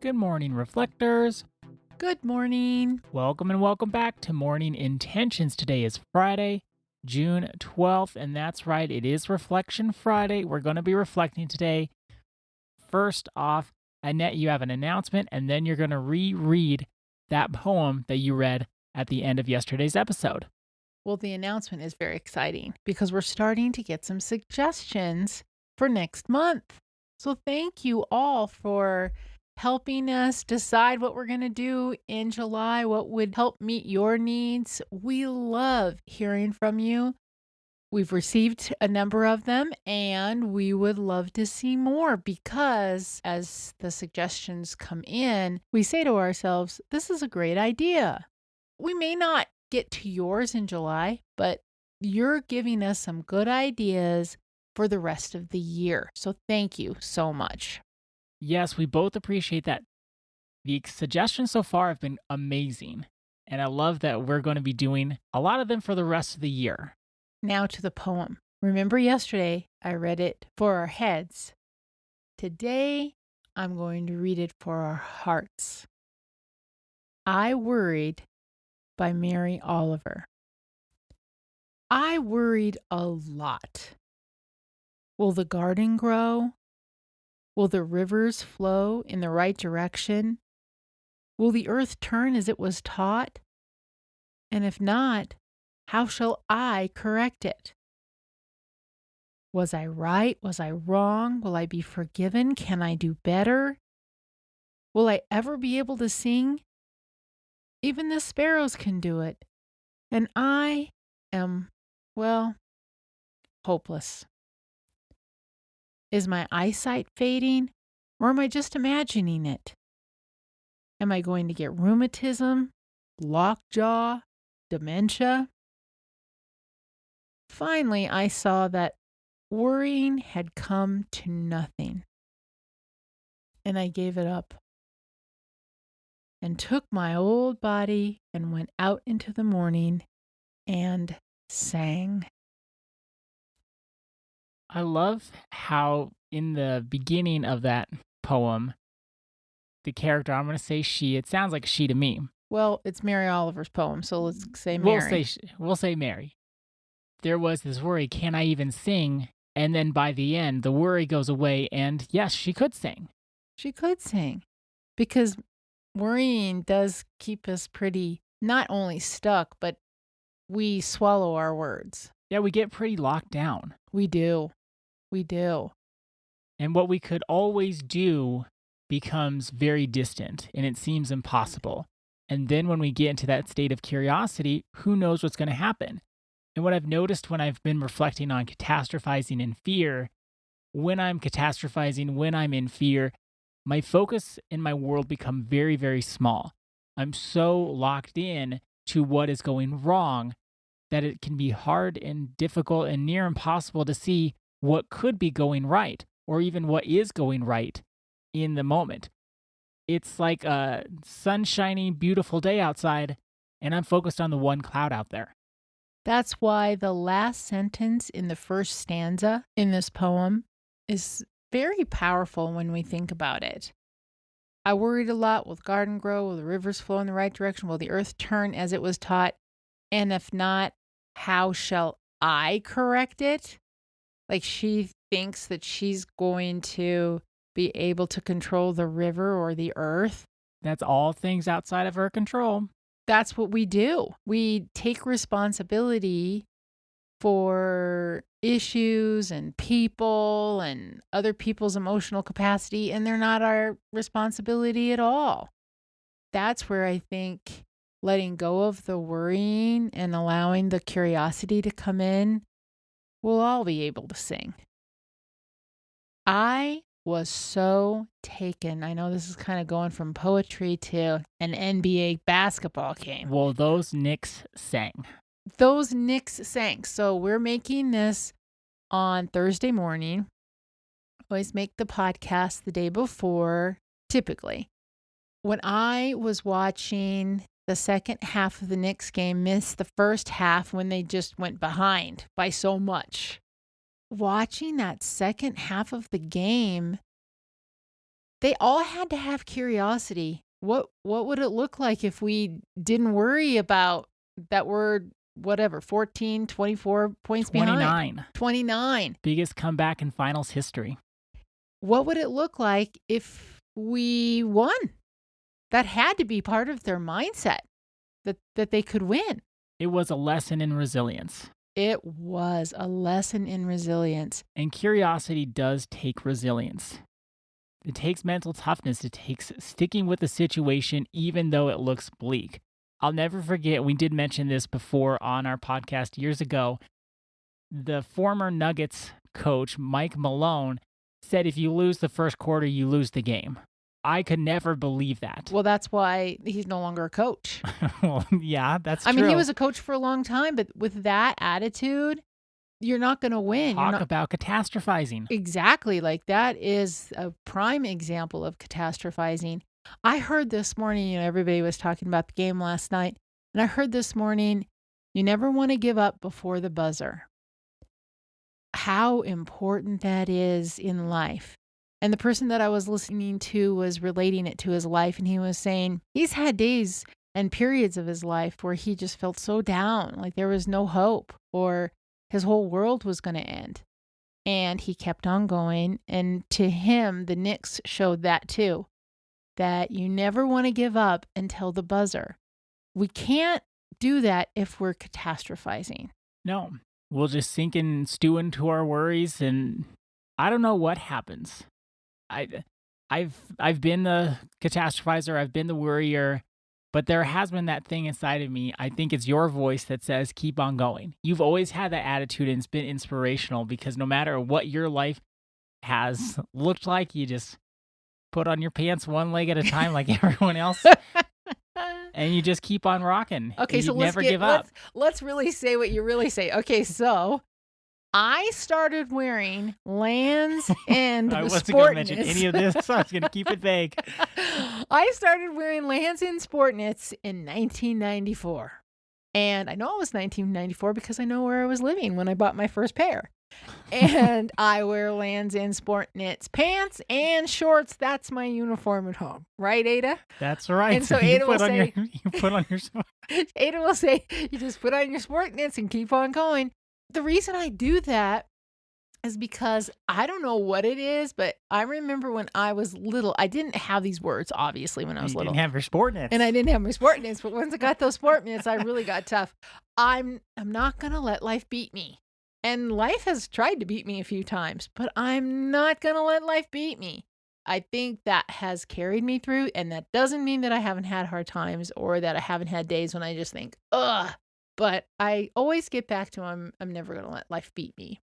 Good morning, reflectors. Good morning. Welcome and welcome back to Morning Intentions. Today is Friday, June 12th, and that's right, it is Reflection Friday. We're going to be reflecting today. First off, Annette, you have an announcement, and then you're going to reread that poem that you read at the end of yesterday's episode. Well, the announcement is very exciting because we're starting to get some suggestions for next month. So thank you all for helping us decide what we're going to do in July, what would help meet your needs. We love hearing from you. We've received a number of them and we would love to see more because as the suggestions come in, we say to ourselves, this is a great idea. We may not get to yours in July, but you're giving us some good ideas for the rest of the year. So thank you so much. Yes, we both appreciate that. The suggestions so far have been amazing, and I love that we're going to be doing a lot of them for the rest of the year. Now to the poem. Remember yesterday I read it for our heads. Today I'm going to read it for our hearts. I Worried by Mary Oliver. I worried a lot. Will the garden grow? Will the rivers flow in the right direction? Will the earth turn as it was taught? And if not, how shall I correct it? Was I right? Was I wrong? Will I be forgiven? Can I do better? Will I ever be able to sing? Even the sparrows can do it. And I am, well, hopeless. Is my eyesight fading, or am I just imagining it? Am I going to get rheumatism, lockjaw, dementia? Finally, I saw that worrying had come to nothing. And I gave it up and took my old body and went out into the morning and sang. I love how in the beginning of that poem, the character, I'm going to say she, it sounds like she to me. Well, it's Mary Oliver's poem, so let's say Mary. We'll say Mary. There was this worry, can I even sing? And then by the end, the worry goes away, and yes, she could sing. She could sing because worrying does keep us pretty not only stuck, but we swallow our words. Yeah, we get pretty locked down. We do. We do. And what we could always do becomes very distant and it seems impossible. And then when we get into that state of curiosity, who knows what's going to happen? And what I've noticed when I've been reflecting on catastrophizing and fear, when I'm catastrophizing, when I'm in fear, my focus in my world become very, very small. I'm so locked in to what is going wrong that it can be hard and difficult and near impossible to see what could be going right or even what is going right in the moment. It's like a sunshiny, beautiful day outside, and I'm focused on the one cloud out there. That's why the last sentence in the first stanza in this poem is very powerful when we think about it. I worried a lot. Will the garden grow? Will the rivers flow in the right direction? Will the earth turn as it was taught? And if not, how shall I correct it? Like she thinks that she's going to be able to control the river or the earth. That's all things outside of her control. That's what we do. We take responsibility for issues and people and other people's emotional capacity, and they're not our responsibility at all. That's where I think letting go of the worrying and allowing the curiosity to come in, we'll all be able to sing. I was so taken. I know this is kind of going from poetry to an NBA basketball game. Well, those Knicks sang. Those Knicks sang. So we're making this on Thursday morning. Always make the podcast the day before, typically. When I was watching the second half of the Knicks game, missed the first half when they just went behind by so much. Watching that second half of the game, They all had to have curiosity. What would it look like if we didn't worry about that we're whatever 14, 24 points behind? 29. 29. Biggest comeback in finals history. What would it look like if we won? That had to be part of their mindset that they could win. It was a lesson in resilience. It was a lesson in resilience. And curiosity does take resilience. It takes mental toughness. It takes sticking with the situation even though it looks bleak. I'll never forget, we did mention this before on our podcast years ago. The former Nuggets coach, Mike Malone, said if you lose the first quarter, you lose the game. I could never believe that. Well, that's why he's no longer a coach. Well, yeah, that's true. I mean, he was a coach for a long time, but with that attitude, you're not going to win. Talk about catastrophizing. Exactly. Like that is a prime example of catastrophizing. I heard this morning, everybody was talking about the game last night, and I heard this morning, you never want to give up before the buzzer. How important that is in life. And the person that I was listening to was relating it to his life, and he was saying he's had days and periods of his life where he just felt so down, like there was no hope or his whole world was going to end. And he kept on going. And to him, the Knicks showed that too, that you never want to give up until the buzzer. We can't do that if we're catastrophizing. No, we'll just sink and stew into our worries, and I don't know what happens. I've been the catastrophizer, I've been the worrier, but there has been that thing inside of me. I think it's your voice that says, keep on going. You've always had that attitude, and it's been inspirational because no matter what your life has looked like, you just put on your pants one leg at a time like everyone else. And you just keep on rocking. Okay, so never give up. Let's really say what you really say. Okay, so I started wearing Lands' End I wasn't sport going to mention knits. any of this, so I was going to keep it vague. I started wearing Lands' End sport knits in 1994. And I know it was 1994 because I know where I was living when I bought my first pair. And I wear Lands' End sport knits pants and shorts. That's my uniform at home. Right, Ada? That's right. And so Ada will say, you put on your Ada will say, you just put on your sport knits and keep on going. The reason I do that is because I don't know what it is, but I remember when I was little, I didn't have these words, obviously, when I was little. You didn't have your sport knits. And I didn't have my sport knits, but once I got those sport knits, I really got tough. I'm not going to let life beat me. And life has tried to beat me a few times, but I'm not going to let life beat me. I think that has carried me through, and that doesn't mean that I haven't had hard times or that I haven't had days when I just think, ugh. But I always get back to I'm never going to let life beat me.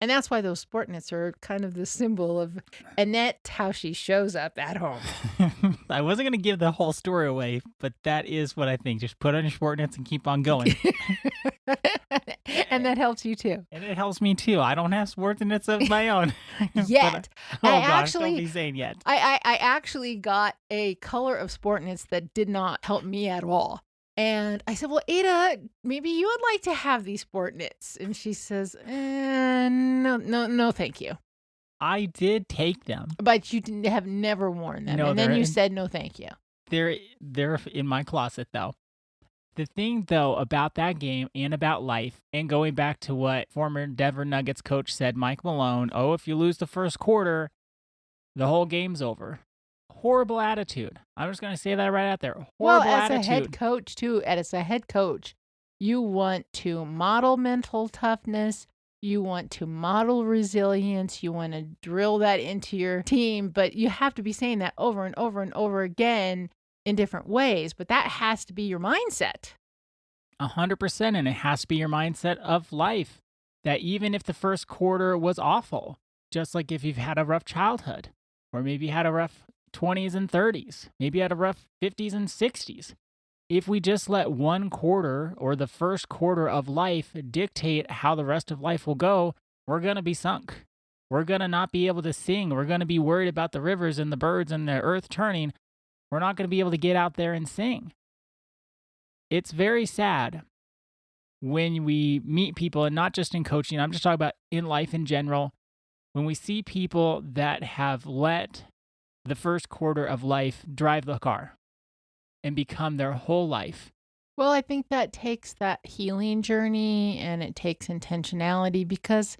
And that's why those sport knits are kind of the symbol of Annette, how she shows up at home. I wasn't going to give the whole story away, but that is what I think. Just put on your sport knits and keep on going. And that helps you too. And it helps me too. I don't have sport knits of my own. Yet. Don't be saying yet. I actually got a color of sport knits that did not help me at all. And I said, well, Ada, maybe you would like to have these sport knits. And she says, no, thank you. I did take them. But you have never worn them. No, and then you said, no, thank you. They're in my closet, though. The thing, though, about that game and about life, and going back to what former Denver Nuggets coach said, Mike Malone, if you lose the first quarter, the whole game's over. Horrible attitude. I'm just going to say that right out there. Horrible attitude. As a head coach, too, as a head coach, you want to model mental toughness. You want to model resilience. You want to drill that into your team. But you have to be saying that over and over and over again in different ways. But that has to be your mindset. 100%. And it has to be your mindset of life. That even if the first quarter was awful, just like if you've had a rough childhood, or maybe you had a rough 20s and 30s, maybe at a rough 50s and 60s. If we just let one quarter or the first quarter of life dictate how the rest of life will go, we're going to be sunk. We're going to not be able to sing. We're going to be worried about the rivers and the birds and the earth turning. We're not going to be able to get out there and sing. It's very sad when we meet people, and not just in coaching, I'm just talking about in life in general, when we see people that have let the first quarter of life drive the car and become their whole life. Well, I think that takes that healing journey and it takes intentionality because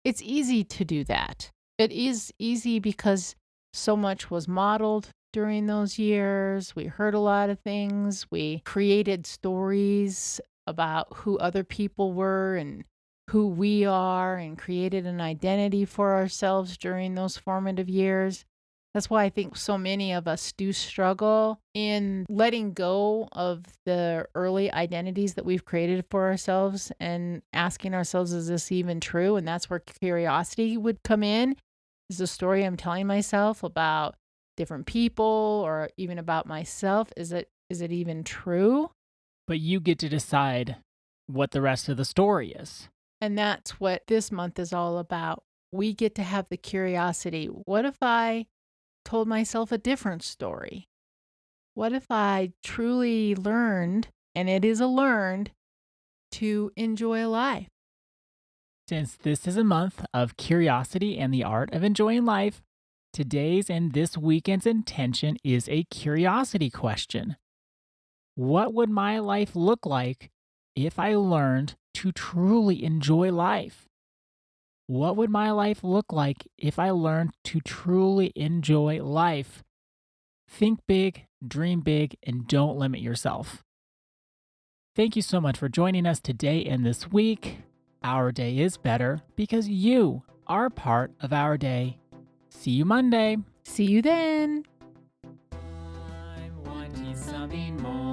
it's easy to do that. It is easy because so much was modeled during those years. We heard a lot of things. We created stories about who other people were and who we are and created an identity for ourselves during those formative years. That's why I think so many of us do struggle in letting go of the early identities that we've created for ourselves and asking ourselves, is this even true? And that's where curiosity would come in. Is the story I'm telling myself about different people or even about myself, is it even true? But you get to decide what the rest of the story is. And that's what this month is all about. We get to have the curiosity. What if I told myself a different story? What if I truly learned, and it is a learned, to enjoy life? Since this is a month of curiosity and the art of enjoying life, today's and this weekend's intention is a curiosity question. What would my life look like if I learned to truly enjoy life? What would my life look like if I learned to truly enjoy life? Think big, dream big, and don't limit yourself. Thank you so much for joining us today and this week. Our day is better because you are part of our day. See you Monday. See you then. I'm wanting something more.